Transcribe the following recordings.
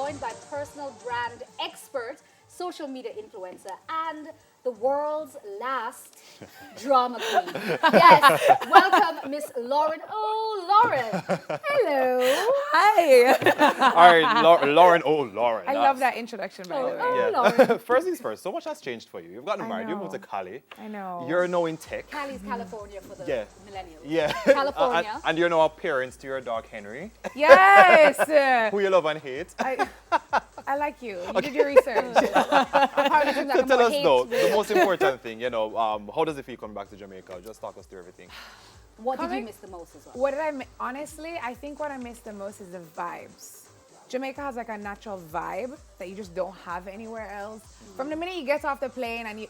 joined by personal brand expert, social media influencer, and the world's last drama queen. Yes, welcome Miss Lauren. Oh, Lauren. Hello. Hi. All right, Lauren. Oh, Lauren. I love that introduction, by the way. Oh, Lauren. First things first. So much has changed for you. You've gotten I married. You moved to know. Cali. I know. You're now in tech. Cali's California for the Yeah. millennials. Yeah. California. and you're now a parent to your dog Henry, Yes. who you love and hate. I like you. You did your research. Apparently, things like Tell more us hate though, with- the most important thing. How does it feel coming back to Jamaica? Just talk us through everything. What did you Coming- miss the most as well? What did honestly, I think what I miss the most is the vibes. Jamaica has like a natural vibe that you just don't have anywhere else. From the minute you get off the plane and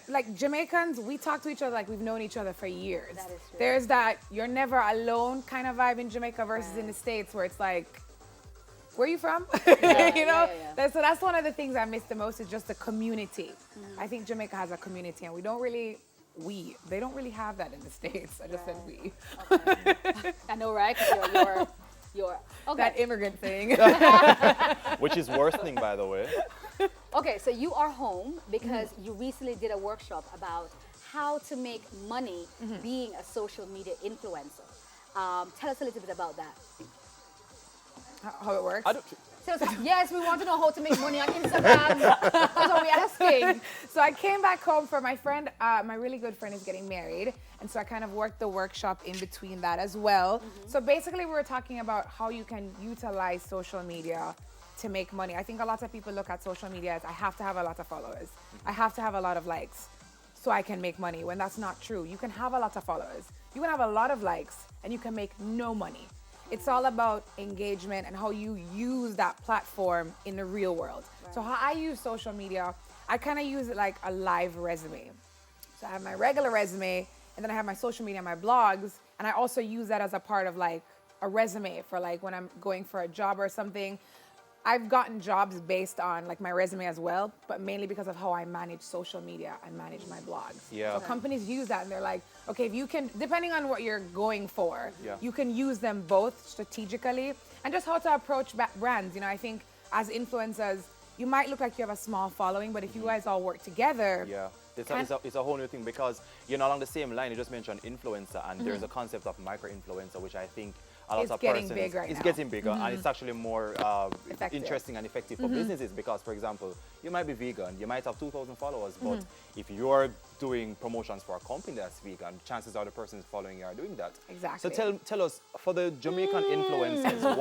like Jamaicans, we talk to each other like we've known each other for years. That is true. There's that you're never alone kind of vibe in Jamaica versus in the States where it's like, where are you from? So that's one of the things I miss the most is just the community. I think Jamaica has a community and they don't really have that in the States. I just said we. Okay. I know, right? 'Cause you're okay. That immigrant thing. Which is worsening, by the way. Okay, so you are home because you recently did a workshop about how to make money being a social media influencer. Tell us a little bit about that. How it works. I don't, Tell us, yes, we want to know how to make money on Instagram. That's what we're asking. So I came back home for my friend, my really good friend is getting married. And so I kind of worked the workshop in between that as well. So basically we were talking about how you can utilize social media to make money. I think a lot of people look at social media as I have to have a lot of followers. I have to have a lot of likes so I can make money, when that's not true. You can have a lot of followers. You can have a lot of likes and you can make no money. It's all about engagement and how you use that platform in the real world. Right. So how I use social media, I kind of use it like a live resume. So I have my regular resume and then I have my social media, my blogs, and I also use that as a part of like a resume for like when I'm going for a job or something. I've gotten jobs based on like my resume as well, but mainly because of how I manage social media and manage my blogs. Yeah. So companies use that and they're like, okay, if you can, depending on what you're going for, Yeah. you can use them both strategically and just how to approach brands. I think as influencers, you might look like you have a small following, but if you guys all work together, yeah. It's a whole new thing because, along the same line, you just mentioned influencer and there's a concept of micro-influencer, which I think a lot It's of getting persons, big right it's now. getting bigger and it's actually more Effective. interesting and effective for businesses because, for example, you might be vegan, you might have 2,000 followers, but if you're doing promotions for a company that's vegan, chances are the persons following you are doing that. Exactly. So tell us, for the Jamaican influencers,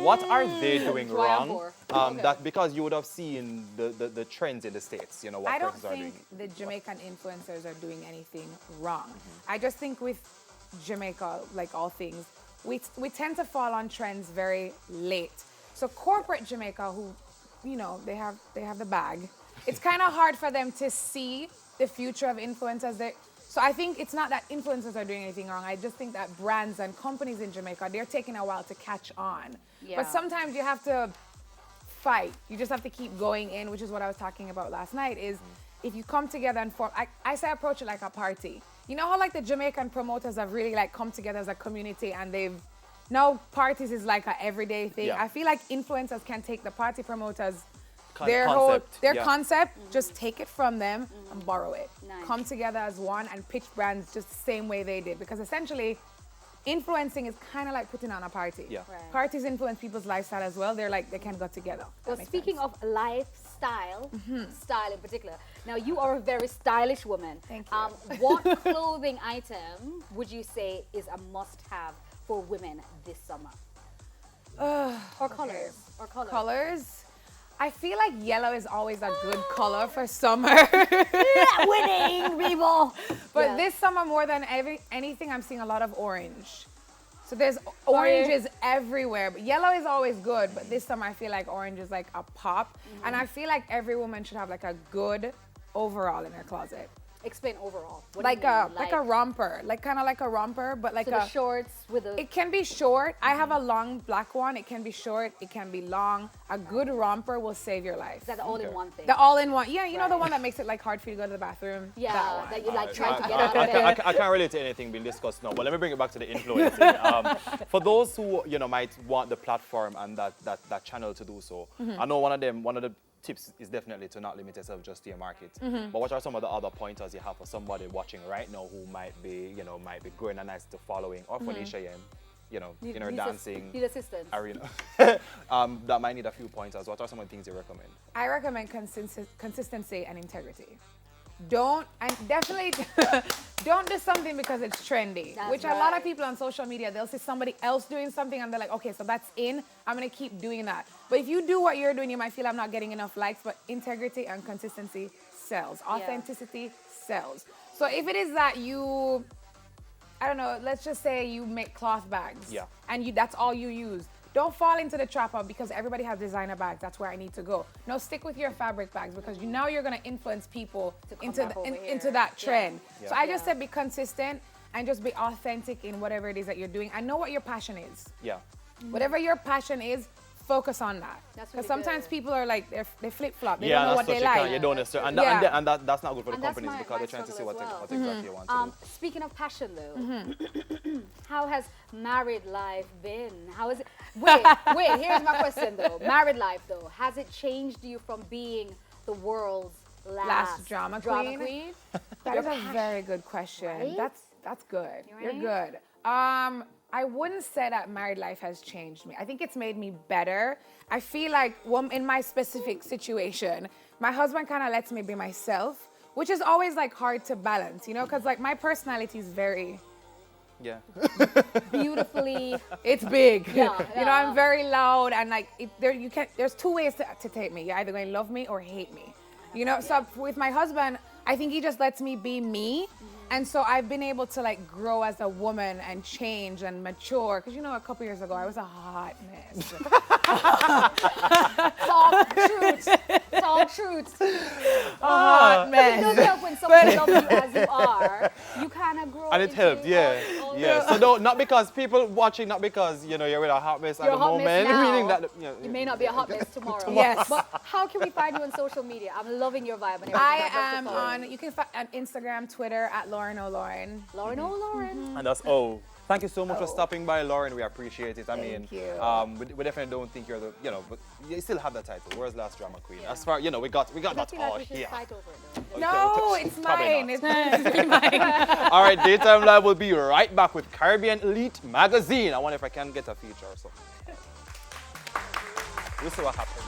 what are they doing Why I'm wrong? poor. Okay. That because you would have seen the trends in the States, what I don't persons are doing. think the Jamaican influencers are doing anything wrong. I just think with Jamaica, like all things, we tend to fall on trends very late. So corporate Jamaica, who, they have the bag, it's kind of hard for them to see the future of influencers. So I think it's not that influencers are doing anything wrong. I just think that brands and companies in Jamaica, they're taking a while to catch on. Yeah. But sometimes you have to fight. You just have to keep going in, which is what I was talking about last night, is if you come together and form, I say approach it like a party. You know how like the Jamaican promoters have really like come together as a community and now parties is like an everyday thing. Yeah. I feel like influencers can take the party promoters, Concept, their yeah. concept, just take it from them and borrow it. Nice. Come together as one and pitch brands just the same way they did. Because essentially, influencing is kind of like putting on a party. Yeah. Right. Parties influence people's lifestyle as well. They're like, they can go together. Well, That makes speaking sense. of lifestyle, style in particular, now you are a very stylish woman. Thank you. What clothing item would you say is a must-have for women this summer? Or colors? Or colors? Colors. I feel like yellow is always a good color for summer. Yeah, winning, people. But Yeah. this summer, more than anything, I'm seeing a lot of orange. So there's oranges everywhere. But yellow is always good, but this summer I feel like orange is like a pop. And I feel like every woman should have like a good overall in her closet. Explain overall. What Like do you mean? like a romper, like kind of like a romper, but like so the shorts with the. It can be short. I have a long black one. It can be short. It can be long. A good romper will save your life. Is that the all-in-one thing? The all-in-one. Yeah, you know the Right. one that makes it like hard for you to go to the bathroom. yeah, That one. that you like try to get I, out of there. I can't relate to anything being discussed now, but let me bring it back to the influencing. For those who might want the platform and that channel to do so, I know one of the tips is definitely to not limit yourself just to your market. But what are some of the other pointers you have for somebody watching right now who might be growing a nice following, or for Nisha Yen, in her dancing Need assistance. arena, that might need a few pointers. What are some of the things you recommend? I recommend consistency and integrity. Definitely don't do something because it's trendy. That's which a lot of right. people on social media, they'll see somebody else doing something and they're like, okay, so that's in. I'm gonna keep doing that. But if you do what you're doing, you might feel I'm not getting enough likes. But integrity and consistency sells. Authenticity sells. So if it is that you, I don't know, let's just say you make cloth bags. Yeah. And that's all you use. Don't fall into the trap of because everybody has designer bags, that's where I need to go. No, stick with your fabric bags because now you're gonna influence people come into back over here. into that trend. Yeah. So I just Yeah. said be consistent and just be authentic in whatever it is that you're doing. I know what your passion is. Yeah. Whatever your passion is, focus on that. That's Because really sometimes good. people are like they flip flop. They Yeah, don't know that's what they what you can't. like. You don't necessarily, and, Yeah. and that's not good for the And that's companies my- because my they're trying to see struggle what, as well. what exactly you want to do. Speaking of passion, though, how has married life been? How is it? Wait. Here's my question, though. Married life, though, has it changed you from being the world's last drama queen? queen? That is a very good question. Right? That's good. You're Right? good. I wouldn't say that married life has changed me. I think it's made me better. I feel like in my specific situation, my husband kind of lets me be myself, which is always like hard to balance, because like my personality is very, Yeah. Beautifully. it's big. Yeah, I'm very loud and like there's two ways to take me. You're either going to love me or hate me. So with my husband, I think he just lets me be me. And so I've been able to like grow as a woman and change and mature. Because a couple years ago, I was a hot mess. Talk truth. Talk truth. Hot It mess. does help when someone loves you as you are. You kind of grow. And it into helped, yeah. all Yeah. the- So not because people watching, not because, you're with a hot mess at You're the a hot mess moment, now. meaning that, It may not be a hot mess tomorrow. Yes. But how can we find you on social media? I'm loving your vibe and everything. I I'd love to am follow on, you. you can find on Instagram, Twitter at Lauren O'Lauren. Lauren. Oh, Lauren. And that's Thank you so much for stopping by, Lauren. We appreciate it. I mean, Thank you. we definitely don't think you're the, but you still have the title. World's Last Drama Queen. As far, we got I that feel like all we should here. fight over it. Though. No, it's Probably mine. not. It's mine. All right, Daytime Live will be right back with Caribbean Elite Magazine. I wonder if I can get a feature or something. We'll see what happens.